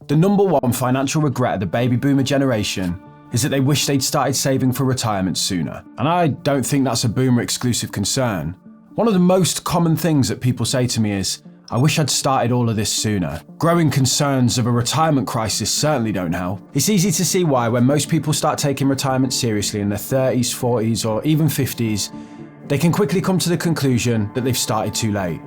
The number one financial regret of the baby boomer generation is that they wish they'd started saving for retirement sooner. And I don't think that's a boomer exclusive concern. One of the most common things that people say to me is, I wish I'd started all of this sooner. Growing concerns of a retirement crisis certainly don't help. It's easy to see why when most people start taking retirement seriously in their 30s, 40s, or even 50s, they can quickly come to the conclusion that they've started too late.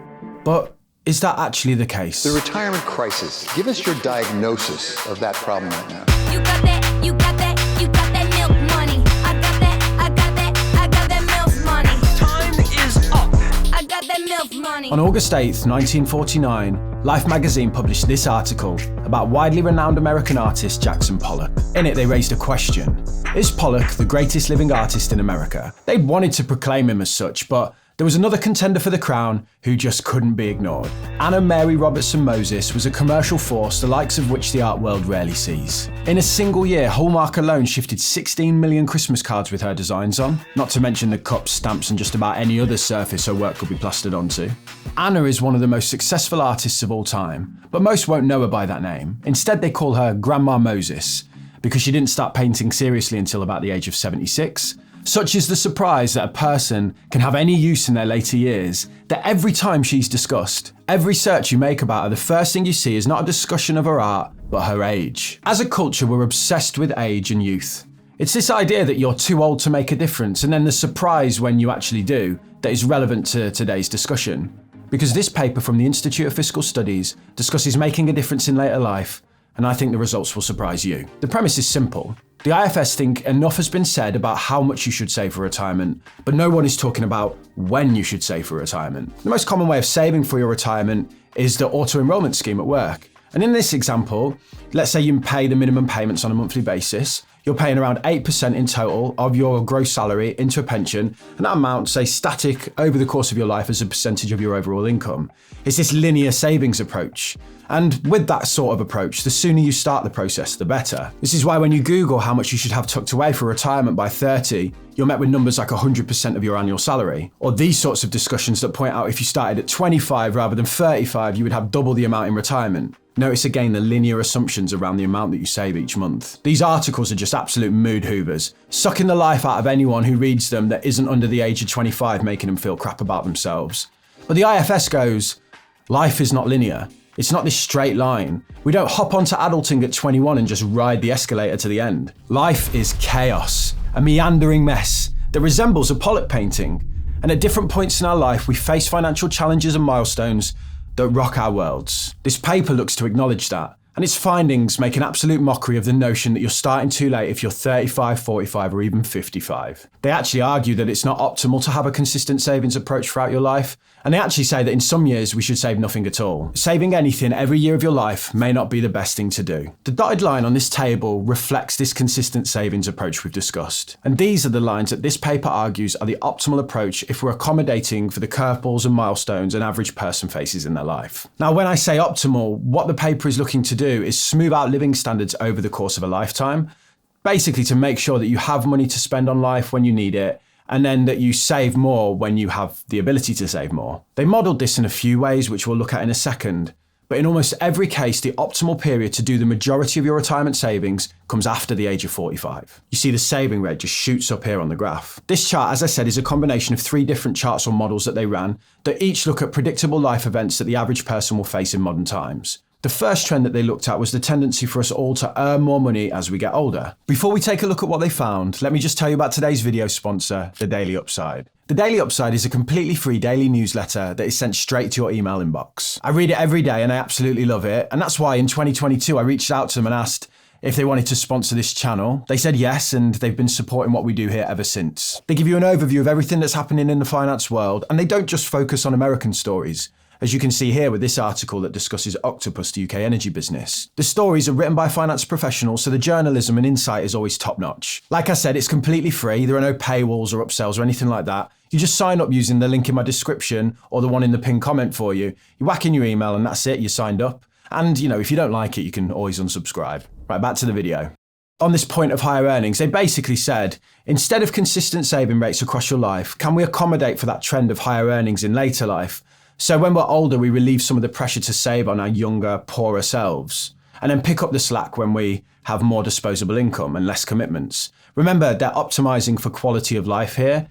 But is that actually the case? The retirement crisis. Give us your diagnosis of that problem right now. You got that, you got that, you got that milk money. I got that, I got that, I got that milk money. Time is up. I got that milk money. On August 8th, 1949, Life magazine published this article about widely renowned American artist Jackson Pollock. In it, they raised a question. Is Pollock the greatest living artist in America? They'd wanted to proclaim him as such, but there was another contender for the crown who just couldn't be ignored. Anna Mary Robertson Moses was a commercial force the likes of which the art world rarely sees. In a single year, Hallmark alone shifted 16 million Christmas cards with her designs on, not to mention the cups, stamps, and just about any other surface her work could be plastered onto. Anna is one of the most successful artists of all time, but most won't know her by that name. Instead, they call her Grandma Moses, because she didn't start painting seriously until about the age of 76. Such is the surprise that a person can have any use in their later years, that every time she's discussed, every search you make about her, the first thing you see is not a discussion of her art, but her age. As a culture, we're obsessed with age and youth. It's this idea that you're too old to make a difference, and then the surprise when you actually do, that is relevant to today's discussion. Because this paper from the Institute of Fiscal Studies discusses making a difference in later life, and I think the results will surprise you. The premise is simple. The IFS think enough has been said about how much you should save for retirement, but no one is talking about when you should save for retirement. The most common way of saving for your retirement is the auto-enrollment scheme at work. And in this example, let's say you pay the minimum payments on a monthly basis. You're paying around 8% in total of your gross salary into a pension, and that amount stays static over the course of your life as a percentage of your overall income. It's this linear savings approach. And with that sort of approach, the sooner you start the process, the better. This is why when you Google how much you should have tucked away for retirement by 30, you're met with numbers like 100% of your annual salary. Or these sorts of discussions that point out if you started at 25 rather than 35, you would have double the amount in retirement. Notice again the linear assumptions around the amount that you save each month. These articles are just absolute mood hoovers, sucking the life out of anyone who reads them that isn't under the age of 25, making them feel crap about themselves. But the IFS goes, life is not linear. It's not this straight line. We don't hop onto adulting at 21 and just ride the escalator to the end. Life is chaos, a meandering mess that resembles a Pollock painting. And at different points in our life, we face financial challenges and milestones that rock our worlds. This paper looks to acknowledge that, and its findings make an absolute mockery of the notion that you're starting too late if you're 35, 45, or even 55. They actually argue that it's not optimal to have a consistent savings approach throughout your life, and they actually say that in some years we should save nothing at all. Saving anything every year of your life may not be the best thing to do. The dotted line on this table reflects this consistent savings approach we've discussed, and these are the lines that this paper argues are the optimal approach if we're accommodating for the curveballs and milestones an average person faces in their life. Now, when I say optimal, what the paper is looking to do is smooth out living standards over the course of a lifetime, basically to make sure that you have money to spend on life when you need it, and then that you save more when you have the ability to save more. They modelled this in a few ways, which we'll look at in a second, but in almost every case, the optimal period to do the majority of your retirement savings comes after the age of 45. You see the saving rate just shoots up here on the graph. This chart, as I said, is a combination of 3 different charts or models that they ran that each look at predictable life events that the average person will face in modern times. The first trend that they looked at was the tendency for us all to earn more money as we get older. Before we take a look at what they found, let me just tell you about today's video sponsor, The Daily Upside. The Daily Upside is a completely free daily newsletter that is sent straight to your email inbox. I read it every day and I absolutely love it, and that's why in 2022 I reached out to them and asked if they wanted to sponsor this channel. They said yes, and they've been supporting what we do here ever since. They give you an overview of everything that's happening in the finance world, and they don't just focus on American stories, as you can see here with this article that discusses Octopus, the UK energy business. The stories are written by finance professionals, so the journalism and insight is always top-notch. Like I said, it's completely free. There are no paywalls or upsells or anything like that. You just sign up using the link in my description or the one in the pinned comment for you. You whack in your email and that's it, you're signed up. And, if you don't like it, you can always unsubscribe. Right, back to the video. On this point of higher earnings, they basically said, instead of consistent saving rates across your life, can we accommodate for that trend of higher earnings in later life? So when we're older, we relieve some of the pressure to save on our younger, poorer selves. and then pick up the slack when we have more disposable income and less commitments. Remember, they're optimizing for quality of life here,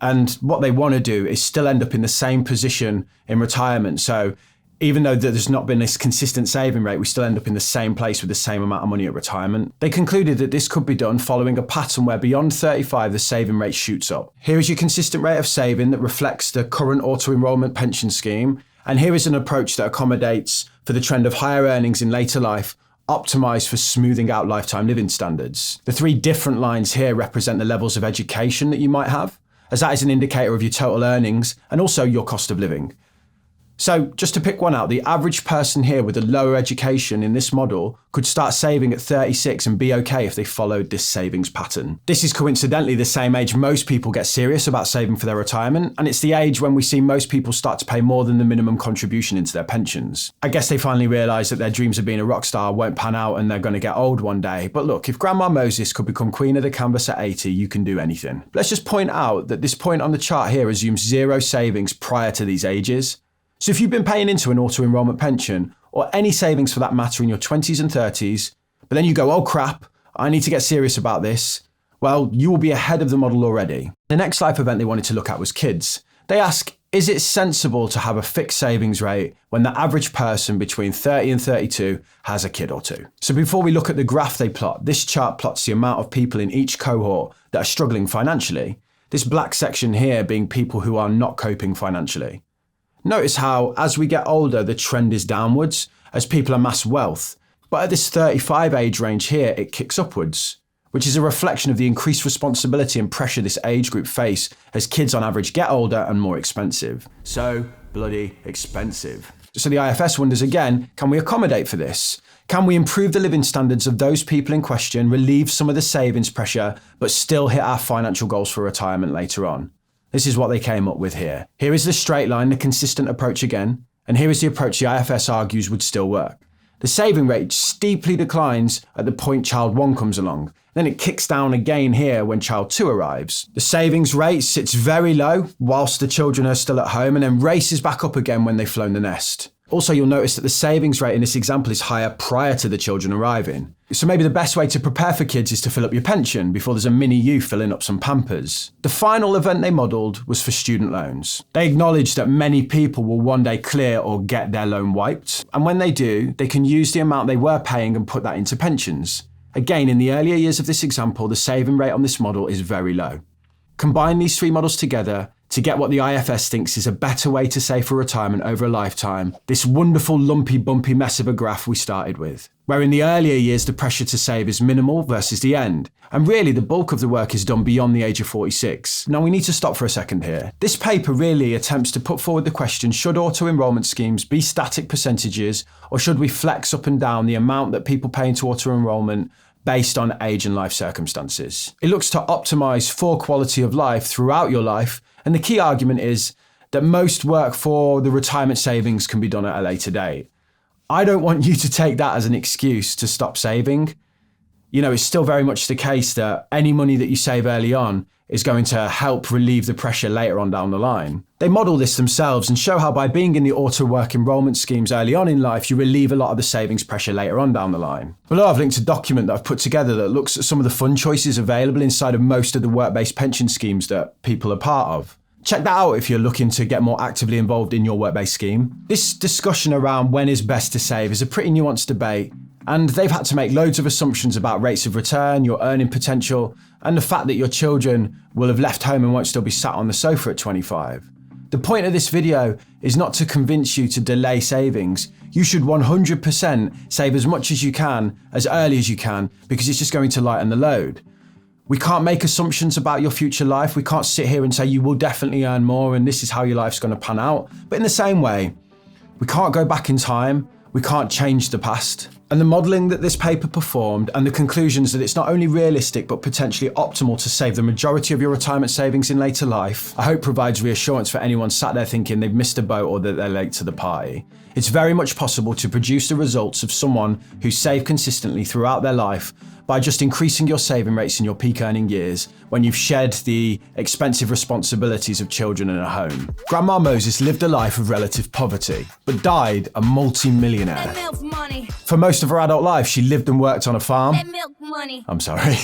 and what they want to do is still end up in the same position in retirement. So even though there's not been this consistent saving rate, we still end up in the same place with the same amount of money at retirement. They concluded that this could be done following a pattern where beyond 35, the saving rate shoots up. Here is your consistent rate of saving that reflects the current auto-enrollment pension scheme. And here is an approach that accommodates for the trend of higher earnings in later life, optimized for smoothing out lifetime living standards. The three different lines here represent the levels of education that you might have, as that is an indicator of your total earnings and also your cost of living. So just to pick one out, the average person here with a lower education in this model could start saving at 36 and be okay if they followed this savings pattern. This is coincidentally the same age most people get serious about saving for their retirement, and it's the age when we see most people start to pay more than the minimum contribution into their pensions. I guess they finally realise that their dreams of being a rock star won't pan out and they're going to get old one day. But look, if Grandma Moses could become queen of the canvas at 80, you can do anything. Let's just point out that this point on the chart here assumes zero savings prior to these ages. So if you've been paying into an auto-enrollment pension, or any savings for that matter in your 20s and 30s, but then you go, oh crap, I need to get serious about this, well, you will be ahead of the model already. The next life event they wanted to look at was kids. They ask, is it sensible to have a fixed savings rate when the average person between 30 and 32 has a kid or two? So before we look at the graph they plot, this chart plots the amount of people in each cohort that are struggling financially. This black section here being people who are not coping financially. Notice how, as we get older, the trend is downwards as people amass wealth. But at this 35 age range here, it kicks upwards, which is a reflection of the increased responsibility and pressure this age group face as kids on average get older and more expensive. So bloody expensive. So the IFS wonders again, can we accommodate for this? Can we improve the living standards of those people in question, relieve some of the savings pressure, but still hit our financial goals for retirement later on? This is what they came up with here. Here is the straight line, the consistent approach again, and here is the approach the IFS argues would still work. The saving rate steeply declines at the point child 1 comes along. Then it kicks down again here when child 2 arrives. The savings rate sits very low whilst the children are still at home and then races back up again when they've flown the nest. Also, you'll notice that the savings rate in this example is higher prior to the children arriving. So maybe the best way to prepare for kids is to fill up your pension before there's a mini you filling up some Pampers. The final event they modelled was for student loans. They acknowledged that many people will one day clear or get their loan wiped. And when they do, they can use the amount they were paying and put that into pensions. Again, in the earlier years of this example, the saving rate on this model is very low. Combine these three models together to get what the IFS thinks is a better way to save for retirement over a lifetime, this wonderful lumpy bumpy mess of a graph we started with, where in the earlier years the pressure to save is minimal versus the end, and really the bulk of the work is done beyond the age of 46. Now we need to stop for a second here. This paper really attempts to put forward the question, should auto-enrollment schemes be static percentages, or should we flex up and down the amount that people pay into auto-enrollment based on age and life circumstances? It looks to optimise for quality of life throughout your life, and the key argument is that most work for the retirement savings can be done at a later date. I don't want you to take that as an excuse to stop saving. You know, it's still very much the case that any money that you save early on is going to help relieve the pressure later on down the line. They model this themselves and show how by being in the auto work enrollment schemes early on in life, you relieve a lot of the savings pressure later on down the line. Below, I've linked a document that I've put together that looks at some of the fund choices available inside of most of the work-based pension schemes that people are part of. Check that out if you're looking to get more actively involved in your work-based scheme. This discussion around when is best to save is a pretty nuanced debate, and they've had to make loads of assumptions about rates of return, your earning potential, and the fact that your children will have left home and won't still be sat on the sofa at 25. The point of this video is not to convince you to delay savings. You should 100% save as much as you can, as early as you can, because it's just going to lighten the load. We can't make assumptions about your future life. We can't sit here and say you will definitely earn more and this is how your life's going to pan out. But in the same way, we can't go back in time. We can't change the past. And the modelling that this paper performed and the conclusions that it's not only realistic but potentially optimal to save the majority of your retirement savings in later life, I hope provides reassurance for anyone sat there thinking they've missed a boat or that they're late to the party. It's very much possible to produce the results of someone who saved consistently throughout their life by just increasing your saving rates in your peak earning years when you've shed the expensive responsibilities of children and a home. Grandma Moses lived a life of relative poverty, but died a multi-millionaire. For most most of her adult life, she lived and worked on a farm. That milk money. I'm sorry.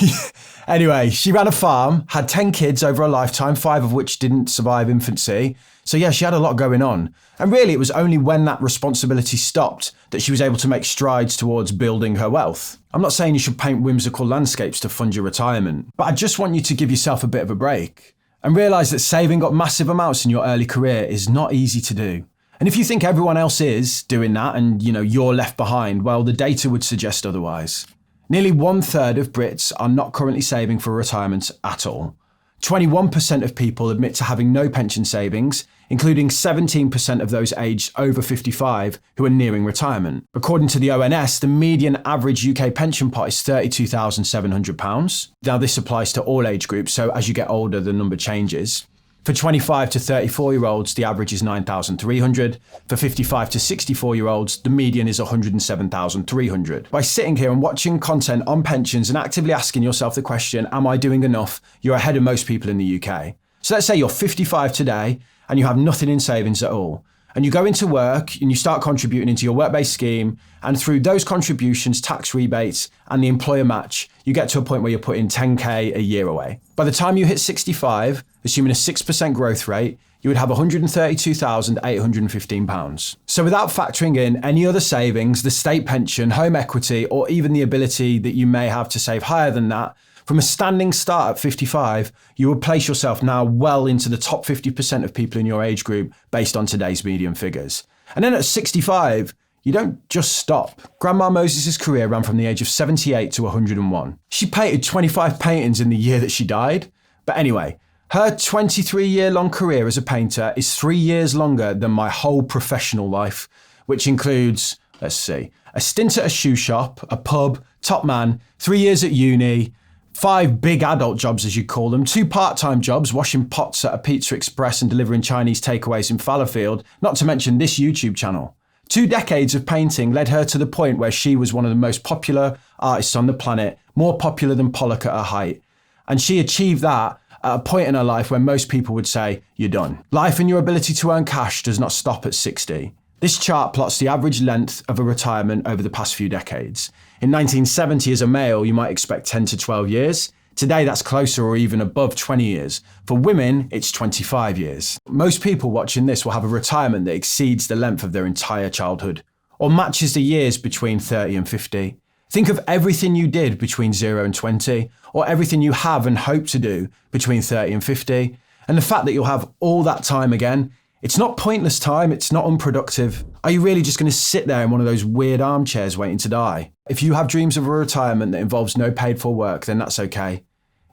Anyway, she ran a farm, had 10 kids over a lifetime, 5 of which didn't survive infancy. So yeah, she had a lot going on. And really, it was only when that responsibility stopped that she was able to make strides towards building her wealth. I'm not saying you should paint whimsical landscapes to fund your retirement, but I just want you to give yourself a bit of a break and realise that saving up massive amounts in your early career is not easy to do. And if you think everyone else is doing that and, you're left behind, well, the data would suggest otherwise. Nearly 1/3 of Brits are not currently saving for retirement at all. 21% of people admit to having no pension savings, including 17% of those aged over 55 who are nearing retirement. According to the ONS, the median average UK pension pot is £32,700. Now, this applies to all age groups, so as you get older, the number changes. For 25 to 34-year-olds, the average is 9,300. For 55 to 64-year-olds, the median is 107,300. By sitting here and watching content on pensions and actively asking yourself the question, am I doing enough? You're ahead of most people in the UK. So let's say you're 55 today and you have nothing in savings at all. And you go into work and you start contributing into your work-based scheme, and through those contributions, tax rebates, and the employer match, you get to a point where you're putting 10k a year away. By the time you hit 65, assuming a 6% growth rate, you would have £132,815. So without factoring in any other savings, the state pension, home equity, or even the ability that you may have to save higher than that, from a standing start at 55, you will place yourself now well into the top 50% of people in your age group based on today's median figures. And then at 65, you don't just stop. Grandma Moses' career ran from the age of 78 to 101. She painted 25 paintings in the year that she died. But anyway, her 23-year-long career as a painter is 3 years longer than my whole professional life, which includes, a stint at a shoe shop, a pub, top man, 3 years at uni, 5 big adult jobs, as you call them, 2 part-time jobs, washing pots at a Pizza Express and delivering Chinese takeaways in Fallowfield, not to mention this YouTube channel. 2 decades of painting led her to the point where she was one of the most popular artists on the planet, more popular than Pollock at her height. And she achieved that at a point in her life where most people would say, you're done. Life and your ability to earn cash does not stop at 60. This chart plots the average length of a retirement over the past few decades. In 1970, as a male, you might expect 10 to 12 years. Today, that's closer or even above 20 years. For women, it's 25 years. Most people watching this will have a retirement that exceeds the length of their entire childhood, or matches the years between 30 and 50. Think of everything you did between 0 and 20, or everything you have and hope to do between 30 and 50. And the fact that you'll have all that time again, it's not pointless time, it's not unproductive. Are you really just going to sit there in one of those weird armchairs waiting to die? If you have dreams of a retirement that involves no paid for work, then that's okay.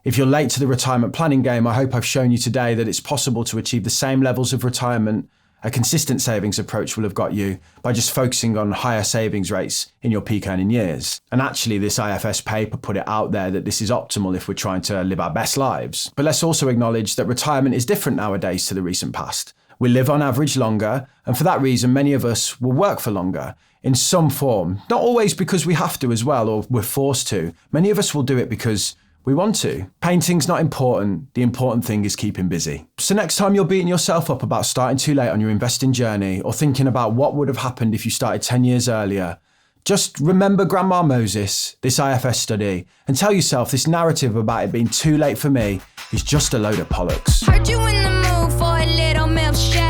If you're late to the retirement planning game, I hope I've shown you today that it's possible to achieve the same levels of retirement a consistent savings approach will have got you by just focusing on higher savings rates in your peak earning years. And actually, this IFS paper put it out there that this is optimal if we're trying to live our best lives. But let's also acknowledge that retirement is different nowadays to the recent past. We live on average longer, and for that reason, many of us will work for longer in some form. Not always because we have to as well, or we're forced to. Many of us will do it because we want to. Painting's not important. The important thing is keeping busy. So next time you're beating yourself up about starting too late on your investing journey, or thinking about what would have happened if you started 10 years earlier, just remember Grandma Moses, this IFS study, and tell yourself this narrative about it being too late for me is just a load of Pollocks. Heard you in the mood for a little milkshake.